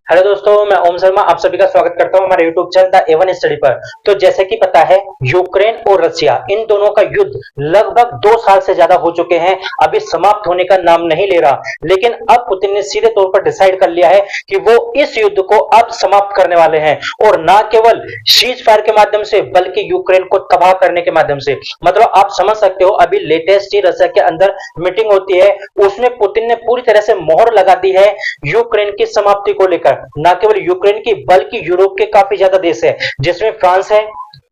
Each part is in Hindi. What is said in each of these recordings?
हेलो दोस्तों, मैं ओम शर्मा आप सभी का स्वागत करता हूं हमारे YouTube channel the Avon study पर। तो जैसे कि पता है, यूक्रेन और रशिया इन दोनों का युद्ध लगभग 2 साल से ज्यादा हो चुके हैं। अभी समाप्त होने का नाम नहीं ले रहा, लेकिन अब पुतिन ने सीधे तौर पर डिसाइड कर लिया है कि वो इस युद्ध को अब समाप्त करने वाले हैं, और ना केवल सीज फायर के माध्यम से बल्कि यूक्रेन को तबाह करने के माध्यम से। मतलब आप समझ सकते हो, अभी लेटेस्ट ही रशिया के अंदर मीटिंग होती है, उसमें पुतिन ने पूरी तरह से मोहर लगा दी है यूक्रेन की समाप्ति को लेकर। न केवल यूक्रेन की बल्कि यूरोप के काफी ज्यादा देश है, जिसमें फ्रांस है,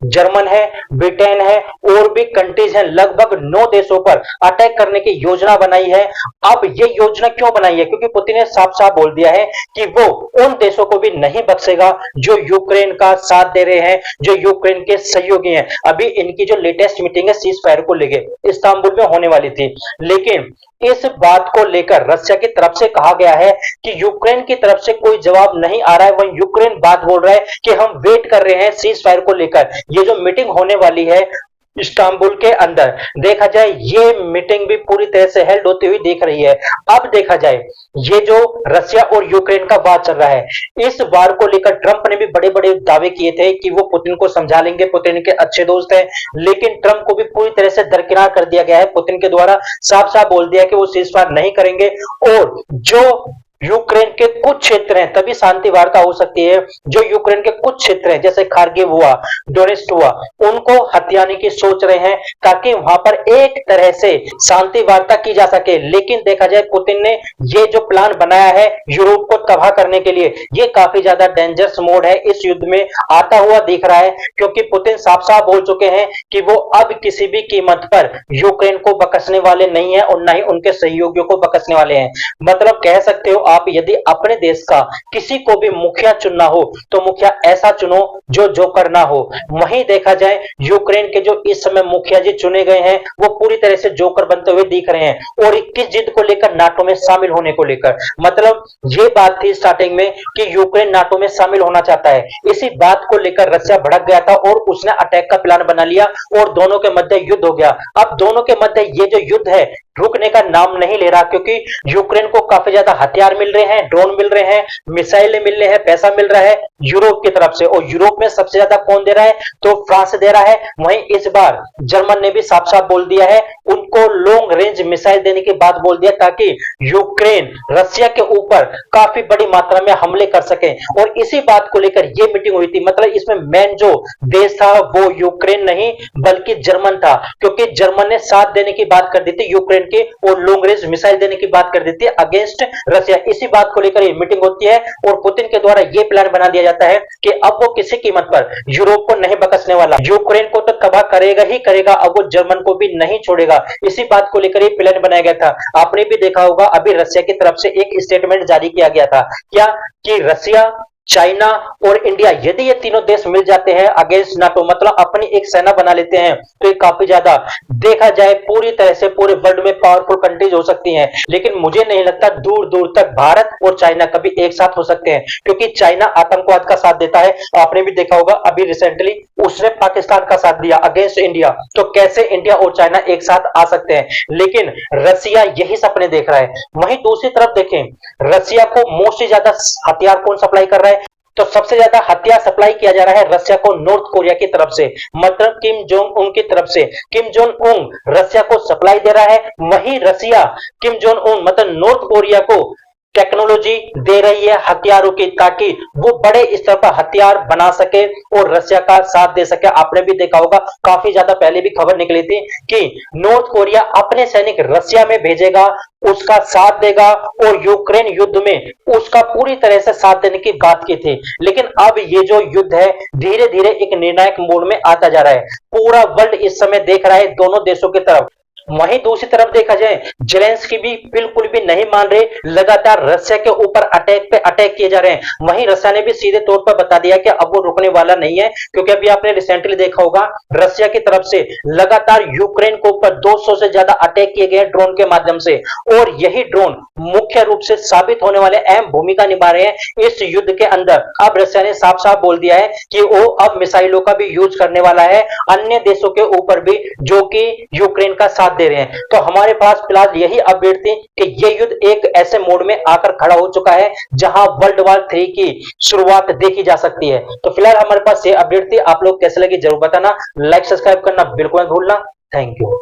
जर्मन है, ब्रिटेन है, और भी कंट्रीज हैं। लगभग 9 देशों पर अटैक करने की योजना बनाई है। अब ये योजना क्यों बनाई है? क्योंकि पुतिन ने साफ साफ बोल दिया है कि वो उन देशों को भी नहीं बख्शेगा जो यूक्रेन का साथ दे रहे हैं, जो यूक्रेन के सहयोगी हैं। अभी इनकी जो लेटेस्ट मीटिंग है सीज फायर को लेकर इस्तांबुल में होने वाली थी, लेकिन इस बात को लेकर रशिया की तरफ से कहा गया है कि यूक्रेन की तरफ से कोई जवाब नहीं आ रहा है। वहीं यूक्रेन बात बोल रहा है कि हम वेट कर रहे हैं सीज फायर को लेकर। ये जो मीटिंग होने वाली है इस्तांबुल के अंदर, देखा जाए ये मीटिंग भी पूरी तरह से हेल्ड होती हुई दिख रही है। अब देखा जाए, ये जो रशिया और यूक्रेन का वार चल रहा है, इस वार को लेकर ट्रंप ने भी बड़े बड़े दावे किए थे कि वो पुतिन को समझा लेंगे, पुतिन के अच्छे दोस्त हैं। लेकिन ट्रंप को भी पूरी तरह से दरकिनार कर दिया गया है पुतिन के द्वारा। साफ साफ बोल दिया कि वो सीज फायर नहीं करेंगे, और जो यूक्रेन के कुछ क्षेत्र हैं तभी शांति वार्ता हो सकती है। जो यूक्रेन के कुछ क्षेत्र हैं जैसे खार्गिव हुआ, डोनेट्स्क हुआ, उनको हथियाने की सोच रहे हैं ताकि वहां पर एक तरह से शांति वार्ता की जा सके। लेकिन देखा जाए, पुतिन ने ये जो प्लान बनाया है यूरोप को तबाह करने के लिए, ये काफी ज्यादा डेंजरस मोड है इस युद्ध में आता हुआ दिख रहा है। क्योंकि पुतिन साफ साफ बोल चुके हैं कि वो अब किसी भी कीमत पर यूक्रेन को बख्शने वाले नहीं है, और न ही उनके सहयोगियों को बख्शने वाले हैं। मतलब कह सकते हो आप, यदि अपने देश का किसी को भी मुखिया चुनना हो तो मुखिया ऐसा चुनो जो जोकर ना हो। वहीं देखा जाए, यूक्रेन के जो इस समय मुखिया जी चुने गए हैं वो पूरी तरह से जोकर बनते हुए दिख रहे हैं, और किस जिद को लेकर? नाटो में शामिल होने को लेकर। मतलब ये बात थी स्टार्टिंग में कि यूक्रेन नाटो में शामिल होना चाहता है। इसी बात को लेकर रशिया भड़क गया था और उसने अटैक का प्लान बना लिया, और दोनों के मध्य युद्ध हो गया। अब दोनों के मध्य ये जो युद्ध है रुकने का नाम नहीं ले रहा, क्योंकि यूक्रेन को काफी ज्यादा हथियार मिल रहे हैं, ड्रोन मिल रहे हैं, मिसाइलें मिल रहे हैं, पैसा मिल रहा है यूरोप की तरफ से। और यूरोप में सबसे ज्यादा कौन दे रहा है? तो फ्रांस दे रहा है। वहीं इस बार जर्मन ने भी साफ साफ बोल दिया है, उनको लॉन्ग रेंज मिसाइल देने की बात बोल दिया, ताकि यूक्रेन रशिया के ऊपर काफी बड़ी मात्रा में हमले कर सके। और इसी बात को लेकर यह मीटिंग हुई थी। मतलब इसमें मेन जो देश था वो यूक्रेन नहीं बल्कि जर्मन था, क्योंकि जर्मन ने साथ देने की बात कर दी थी यूक्रेन के, और लॉन्ग रेंज मिसाइल देने की बात कर दी थी अगेंस्ट रशिया। इसी बात को लेकर ये मीटिंग होती है, और पुतिन के द्वारा यह प्लान बना दिया जाता है कि अब वो किसी कीमत पर यूरोप को नहीं बख्शने वाला, यूक्रेन को तो तबाह करेगा ही करेगा, अब वो जर्मन को भी नहीं छोड़ेगा। इसी बात को लेकर ये प्लान बनाया गया था। आपने भी देखा होगा, अभी रशिया की तरफ से एक स्टेटमेंट जारी किया गया था, क्या कि रशिया, चाइना और इंडिया, यदि ये तीनों देश मिल जाते हैं अगेंस्ट नाटो, मतलब अपनी एक सेना बना लेते हैं, तो ये काफी ज्यादा देखा जाए पूरी तरह से पूरे वर्ल्ड में पावरफुल कंट्रीज हो सकती हैं। लेकिन मुझे नहीं लगता दूर दूर तक भारत और चाइना कभी एक साथ हो सकते हैं, क्योंकि चाइना आतंकवाद का साथ देता है। आपने भी देखा होगा, अभी रिसेंटली उसने पाकिस्तान का साथ दिया अगेंस्ट इंडिया, तो कैसे इंडिया और चाइना एक साथ आ सकते हैं? लेकिन रशिया यही सपने देख रहा है। वहीं दूसरी तरफ देखें, रशिया को मोस्टली ज्यादा हथियार कौन सप्लाई कर रहा है? तो सबसे ज्यादा हथियार सप्लाई किया जा रहा है रशिया को नॉर्थ कोरिया की तरफ से, मतलब किम जोंग उन की तरफ से। किम जोंग उन रशिया को सप्लाई दे रहा है, वहीं रशिया किम जोंग उन मतलब नॉर्थ कोरिया को टेक्नोलॉजी दे रही है हथियारों की, ताकि वो बड़े स्तर पर हथियार बना सके और रशिया का साथ दे सके। आपने भी देखा होगा, काफी ज्यादा पहले भी खबर निकली थी कि नॉर्थ कोरिया अपने सैनिक रशिया में भेजेगा, उसका साथ देगा, और यूक्रेन युद्ध में उसका पूरी तरह से साथ देने की बात की थी। लेकिन अब ये जो युद्ध है धीरे धीरे एक निर्णायक मोड में आता जा रहा है। पूरा वर्ल्ड इस समय देख रहा है दोनों देशों की तरफ। वहीं दूसरी तरफ देखा जाए, जेलेंस्की भी बिल्कुल भी नहीं मान रहे, लगातार रशिया के ऊपर अटैक पे अटैक किए जा रहे हैं। वहीं रशिया ने भी सीधे तौर पर बता दिया कि अब वो रुकने वाला नहीं है, क्योंकि अभी आपने रिसेंटली देखा होगा, रशिया की तरफ से लगातार यूक्रेन के ऊपर 200 से ज्यादा अटैक किए गए ड्रोन के माध्यम से, और यही ड्रोन मुख्य रूप से साबित होने वाले अहम भूमिका निभा रहे हैं इस युद्ध के अंदर। अब रशिया ने साफ साफ बोल दिया है कि वो अब मिसाइलों का भी यूज करने वाला है अन्य देशों के ऊपर भी, जो कि यूक्रेन का साथ दे रहे हैं। तो हमारे पास फिलहाल यही अपडेट थी कि ये युद्ध एक ऐसे मोड में आकर खड़ा हो चुका है जहां वर्ल्ड वॉर 3 की शुरुआत देखी जा सकती है। तो फिलहाल हमारे पास ये अपडेट थी। आप लोग कैसे लगी जरूर बताना, लाइक सब्सक्राइब करना बिल्कुल मत भूलना। Thank you.